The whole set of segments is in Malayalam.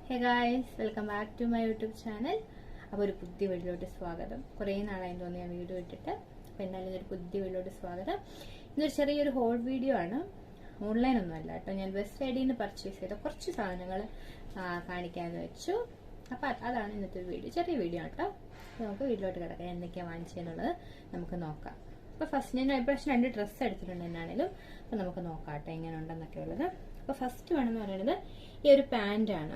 Hey guys, welcome back to my YouTube channel. അപ്പോൾ ഒരു പുതിയ വീഡിയോയിലോട്ട് സ്വാഗതം. കുറേ നാളായി തോന്നി ഞാൻ വീഡിയോ ഇട്ടിട്ട്. അപ്പോൾ എന്നാലും ഒരു പുതിയ വീഡിയോയിലോട്ട് സ്വാഗതം. ഇതൊരു ചെറിയൊരു ഹോൾ വീഡിയോ ആണ്, ഓൺലൈൻ ഒന്നും അല്ല കേട്ടോ. ഞാൻ വെസ്റ്റ് സൈഡിൽ നിന്ന് പർച്ചേസ് ചെയ്ത കുറച്ച് സാധനങ്ങൾ കാണിക്കാമെന്ന് വെച്ചു. അപ്പോൾ അതാണ് ഇന്നത്തെ ഒരു വീഡിയോ, ചെറിയ വീഡിയോ കേട്ടോ. നമുക്ക് വീട്ടിലോട്ട് കിടക്കാം, എന്തൊക്കെയാണ് വാങ്ങിച്ചതെന്നുള്ളത് നമുക്ക് നോക്കാം. അപ്പോൾ ഫസ്റ്റ് ഞാൻ ഇപ്രാവശ്യം 2 ഡ്രസ്സ് എടുത്തിട്ടുണ്ട് എന്നാണേലും. അപ്പോൾ നമുക്ക് നോക്കാം കേട്ടോ എങ്ങനെ ഉണ്ടെന്നൊക്കെ ഉള്ളത്. അപ്പോൾ ഫസ്റ്റ് വേണമെന്ന് പറയുന്നത് ഈ ഒരു പാൻറ്റാണ്.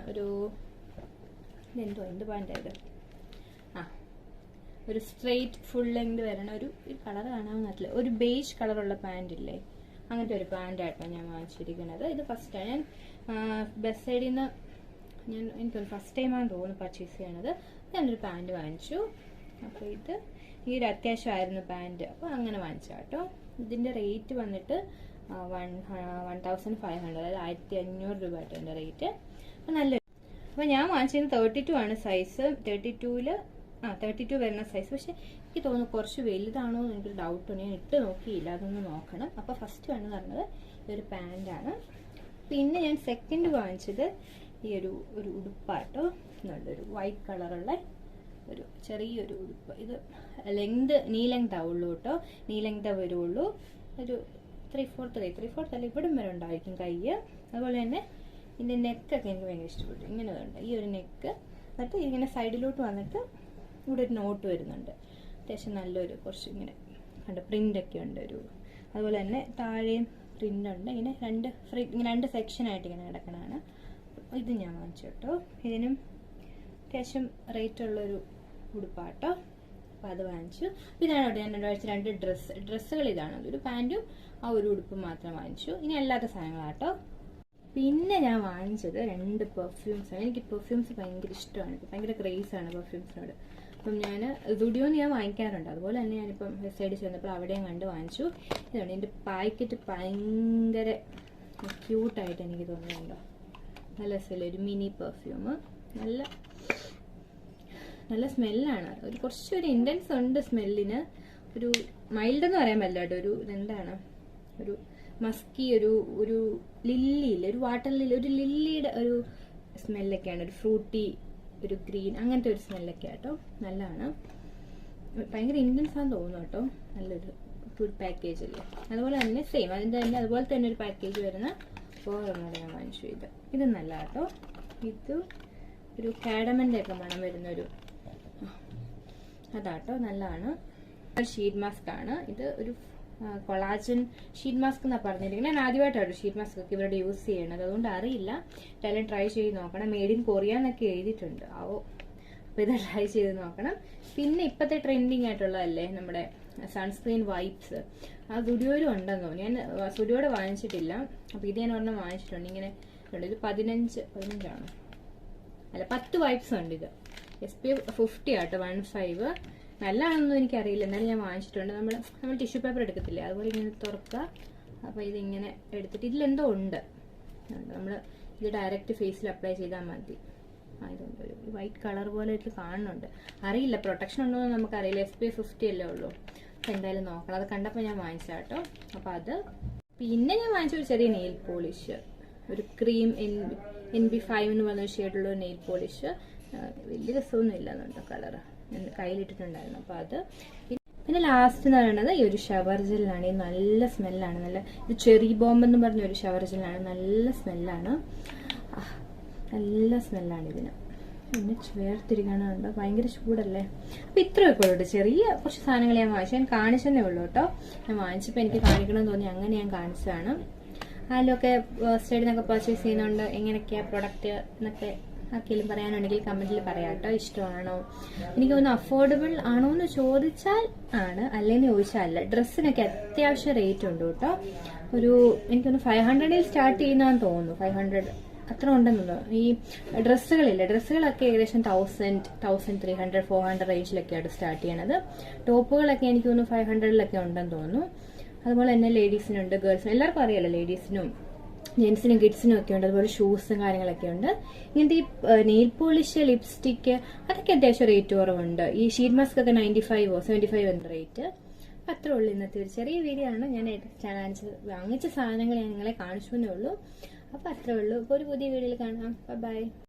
എന്ത് പാൻറ്റായത്? ഒരു സ്ട്രെയിറ്റ് ഫുൾ ലെങ്ത് വരുന്ന ഒരു കളർ കാണാവുന്നതില്ല, ഒരു ബേജ് കളറുള്ള പാൻറ് ഇല്ലേ, അങ്ങനത്തെ ഒരു പാൻറ്റായിട്ടാണ് ഞാൻ വാങ്ങിച്ചിരിക്കുന്നത്. ഇത് ഫസ്റ്റാണ് ഞാൻ ബെസ്റ്റ് സൈഡിൽ നിന്ന് എനിക്കൊരു ഫസ്റ്റ് ടൈമാണ് തോന്നുന്നു പർച്ചേസ് ചെയ്യണത്. ഞാനൊരു പാൻറ് വാങ്ങിച്ചു. അപ്പോൾ ഇത് ഈ ഒരു അത്യാവശ്യമായിരുന്നു പാൻറ്, അപ്പോൾ അങ്ങനെ വാങ്ങിച്ചു കേട്ടോ. ഇതിൻ്റെ റേറ്റ് വന്നിട്ട് 1500, അതായത് 1500 രൂപ ആയിട്ട് എൻ്റെ റേറ്റ്. അപ്പോൾ നല്ലൊരു, അപ്പോൾ ഞാൻ വാങ്ങിച്ചത് 32 ആണ് സൈസ്. 32 വരുന്ന സൈസ്. പക്ഷെ എനിക്ക് തോന്നുന്നു കുറച്ച് വലുതാണോ എന്ന് എനിക്കൊരു ഡൗട്ടുണ്ട്, ഞാൻ ഇട്ട് നോക്കിയില്ല, അതൊന്ന് നോക്കണം. അപ്പോൾ ഫസ്റ്റ് വേണമെന്ന് പറഞ്ഞത് ഈ ഒരു പാൻറ്റാണ്. പിന്നെ ഞാൻ സെക്കൻഡ് വാങ്ങിച്ചത് ഈ ഒരു ഉടുപ്പാട്ടോ, നല്ലൊരു വൈറ്റ് കളറുള്ള ഒരു ചെറിയൊരു ഉടുപ്പ്. ഇത് നീ ലെങ്ത് ആവുള്ളൂ കേട്ടോ, നീ ലെങ്ത് വരുള്ളൂ. ഒരു 3/4 അല്ല, ഇവിടം വരെ ഉണ്ടായിരിക്കും കൈ. അതുപോലെ തന്നെ ഇതിൻ്റെ നെക്കൊക്കെ എനിക്ക് ഭയങ്കര ഇഷ്ടപ്പെട്ടു. ഇങ്ങനെ ഉണ്ട് ഈ ഒരു നെക്ക്. എന്നിട്ട് ഇങ്ങനെ സൈഡിലോട്ട് വന്നിട്ട് ഇവിടെ ഒരു നോട്ട് വരുന്നുണ്ട്. അത്യാവശ്യം നല്ലൊരു കുറച്ച് ഇങ്ങനെ കണ്ട് പ്രിൻ്റൊക്കെ ഉണ്ട് ഒരു. അതുപോലെ തന്നെ താഴെയും പ്രിൻ്റ് ഉണ്ട്. ഇങ്ങനെ രണ്ട് സെക്ഷനായിട്ട് ഇങ്ങനെ കിടക്കണതാണ്. ഇത് ഞാൻ വാങ്ങിച്ചു കേട്ടോ. ഇതിനും അത്യാവശ്യം റേറ്റ് ഉള്ളൊരു ഉടുപ്പാട്ടോ. അപ്പോൾ അത് വാങ്ങിച്ചു. ഇതാണ് കേട്ടോ ഞാൻ രണ്ട് ഡ്രസ്സുകൾ ഇതാണ്. ഒരു പാൻറ്റും ആ ഒരു ഉടുപ്പും മാത്രം വാങ്ങിച്ചു. ഇനി അല്ലാത്ത സാധനങ്ങളാട്ടോ. പിന്നെ ഞാൻ വാങ്ങിച്ചത് 2 പെർഫ്യൂംസാണ്. എനിക്ക് പെർഫ്യൂംസ് ഭയങ്കര ഇഷ്ടമാണ്, ഭയങ്കര ക്രേസാണ് പെർഫ്യൂംസിനോട്. അപ്പം ഞാൻ സ്റ്റുഡിയോന്ന് ഞാൻ വാങ്ങിക്കാറുണ്ട്. അതുപോലെ തന്നെ ഞാനിപ്പം വെബ്സൈറ്റിൽ ചെന്നപ്പോൾ അവിടെയും കണ്ട് വാങ്ങിച്ചു. ഇതാണ് ഇതിൻ്റെ പാക്കറ്റ്, ഭയങ്കര ക്യൂട്ടായിട്ട് എനിക്ക് തോന്നുന്നുണ്ടോ. നല്ല രസമില്ല, ഒരു മിനി പെർഫ്യൂം. നല്ല സ്മെല്ലാണ്. കുറച്ചൊരു ഇൻറ്റൻസ് ഉണ്ട് സ്മെല്ലിന്. ഒരു മൈൽഡ് എന്ന് പറയാൻ പറ്റില്ല കേട്ടോ. ഒരു മസ്കി, ഒരു ലില്ലി ഇല്ല, ഒരു വാട്ടർ ലില്ലി, ഒരു ലില്ലിയുടെ ഒരു സ്മെല്ലൊക്കെയാണ്. ഒരു ഫ്രൂട്ടി, ഒരു ഗ്രീൻ, അങ്ങനത്തെ ഒരു സ്മെല്ലൊക്കെ ആട്ടോ. നല്ലതാണ്, ഭയങ്കര ഇൻറ്റൻസ് ആണെന്ന് തോന്നുന്നു കേട്ടോ. നല്ലൊരു പാക്കേജ് അല്ലേ. അതുപോലെ തന്നെ സെയിം അതിൻ്റെ തന്നെ അതുപോലെ തന്നെ ഒരു പാക്കേജ് വരുന്ന വേറൊന്നുകൂടെ ഞാൻ വാങ്ങിച്ചു. ഇത് നല്ല കേട്ടോ. ഇത് ഒരു കാഡമൻ്റെ ഒക്കെ മണം വരുന്നൊരു അതാട്ടോ, നല്ലതാണ്. ഒരു ഷീറ്റ് മാസ്ക് ആണ്. ഇത് ഒരു കൊളാജൻ ഷീറ്റ് മാസ്ക് എന്നാണ് പറഞ്ഞിരിക്കുന്നത്. ഞാൻ ആദ്യമായിട്ടാണ് ഷീറ്റ് മാസ്ക് ഒക്കെ ഇവരുടെ യൂസ് ചെയ്യണത്, അതുകൊണ്ട് അറിയില്ല. എല്ലാം ട്രൈ ചെയ്ത് നോക്കണം. മെയ്ഡ് ഇൻ കൊറിയ എന്നൊക്കെ എഴുതിയിട്ടുണ്ട്. അപ്പോൾ ഇത് ട്രൈ ചെയ്ത് നോക്കണം. പിന്നെ ഇപ്പോഴത്തെ ട്രെൻഡിങ് ആയിട്ടുള്ളതല്ലേ നമ്മുടെ സൺസ്ക്രീൻ വൈപ്സ്, ആ സ്റ്റുഡിയോയിലും ഉണ്ടെന്ന് തോന്നുന്നു. ഞാൻ സ്റ്റുഡിയോയുടെ വാങ്ങിച്ചിട്ടില്ല. അപ്പോൾ ഇത് ഞാൻ ഒരെണ്ണം വാങ്ങിച്ചിട്ടുണ്ട്. ഇങ്ങനെ ഇത് 15 അല്ല 10 വൈപ്സ് ഉണ്ട്. ഇത് SPF 50 ആട്ടോ, 15. നല്ലതാണെന്നൊന്നും എനിക്കറിയില്ല, എന്നാലും ഞാൻ വാങ്ങിച്ചിട്ടുണ്ട്. നമ്മൾ ടിഷ്യൂ പേപ്പർ എടുക്കത്തില്ലേ, അതുപോലെ ഇങ്ങനെ തുറക്കുക. അപ്പോൾ ഇതിങ്ങനെ എടുത്തിട്ട് ഇതിലെന്തോ ഉണ്ട്. നമ്മൾ ഇത് ഡയറക്റ്റ് ഫേസിൽ അപ്ലൈ ചെയ്താൽ മതി. ഇതുണ്ട്, ഒരു വൈറ്റ് കളർ പോലെ ഇത് കാണുന്നുണ്ട്. അറിയില്ല പ്രൊട്ടക്ഷൻ ഉണ്ടോ എന്ന് നമുക്കറിയില്ല. SPF 50 അല്ലേ ഉള്ളൂ. അപ്പോൾ എന്തായാലും നോക്കണം. അത് കണ്ടപ്പോൾ ഞാൻ വാങ്ങിച്ച കേട്ടോ. അപ്പോൾ അത്. പിന്നെ ഞാൻ വാങ്ങിച്ച ഒരു ചെറിയ നെയിൽ പോളിഷ്, ഒരു ക്രീം NB5 എന്ന് പറഞ്ഞ ഷെയ്ഡുള്ള ഒരു നെയിൽ പോളിഷ്. വലിയ രസമൊന്നും ഇല്ലെന്നുണ്ടോ കളറ്, കയ്യിലിട്ടിട്ടുണ്ടായിരുന്നു. അപ്പോൾ അത്. പിന്നെ ലാസ്റ്റ് എന്ന് പറയുന്നത് ഈ ഒരു ഷവർ ജെല്ലാണ്. ഇത് നല്ല സ്മെല്ലാണ്. ഇത് ചെറി ബോംബ് എന്ന് പറഞ്ഞ ഒരു ഷവർ ജെല്ലാണ്. നല്ല സ്മെല്ലാണ്, ഇതിന്. പിന്നെ വേർതിരിക്കാനുണ്ടോ, ഭയങ്കര ചൂടല്ലേ. അപ്പോൾ ഇത്രയൊക്കെ ഉള്ളൂ. ചെറിയ കുറച്ച് സാധനങ്ങൾ ഞാൻ വാങ്ങിച്ചു. ഞാൻ കാണിച്ചതേ ഉള്ളൂ കേട്ടോ. ഞാൻ വാങ്ങിച്ചപ്പോൾ എനിക്ക് കാണിക്കണമെന്ന് തോന്നി, അങ്ങനെ ഞാൻ കാണിച്ചതാണ്. അതിലൊക്കെ സൈഡിൽ നിന്നൊക്കെ പർച്ചേസ് ചെയ്യുന്നുണ്ട്. എങ്ങനെയൊക്കെയാണ് പ്രൊഡക്റ്റ് എന്നൊക്കെ ആർക്കെങ്കിലും പറയാനുണ്ടെങ്കിൽ കമന്റിൽ പറയാം കേട്ടോ. ഇഷ്ടമാണോ, എനിക്ക് തോന്നുന്നു അഫോർഡബിൾ ആണോ എന്ന് ചോദിച്ചാൽ ആണ്, അല്ലെങ്കിൽ ചോദിച്ചാൽ അല്ല. ഡ്രസ്സിനൊക്കെ അത്യാവശ്യം റേറ്റ് ഉണ്ട് കേട്ടോ. എനിക്കൊന്ന് 500 സ്റ്റാർട്ട് ചെയ്യുന്നതാണെന്ന് തോന്നുന്നു. 500 അത്ര ഉണ്ടെന്ന് തോന്നുന്നു. ഈ ഡ്രസ്സുകളൊക്കെ ഏകദേശം 1300, 400 റേഞ്ചിലൊക്കെയാണ് സ്റ്റാർട്ട് ചെയ്യണത്. ടോപ്പുകളൊക്കെ എനിക്ക് തോന്നുന്നു 500 ഉണ്ടെന്ന് തോന്നുന്നു. അതുപോലെ തന്നെ ലേഡീസിനുണ്ട്, ഗേൾസിനും, എല്ലാവർക്കും അറിയാലോ. ലേഡീസിനും ജെൻസിനും കിഡ്സിനും ഒക്കെ ഉണ്ട്. അതുപോലെ ഷൂസും കാര്യങ്ങളൊക്കെ ഉണ്ട്. ഇങ്ങനത്തെ ഈ നെയിൽ പോളിഷ്, ലിപ്സ്റ്റിക്ക്, അതൊക്കെ അത്യാവശ്യം റേറ്റ് കുറവുണ്ട്. ഈ ഷീറ്റ് മാസ്ക് ഒക്കെ 95 75 എന്ന റേറ്റ്. അത്രേ ഉള്ളൂ ഇന്നത്തെ ഒരു ചെറിയ വീഡിയോ ആണ്. ഞാൻ വാങ്ങിച്ച സാധനങ്ങൾ ഞാൻ നിങ്ങളെ കാണിച്ചു എന്നേ ഉള്ളൂ. അപ്പോൾ അത്രേ ഉള്ളൂ. ഇപ്പോൾ ഒരു പുതിയ വീഡിയോയിൽ കാണാം. ബൈ.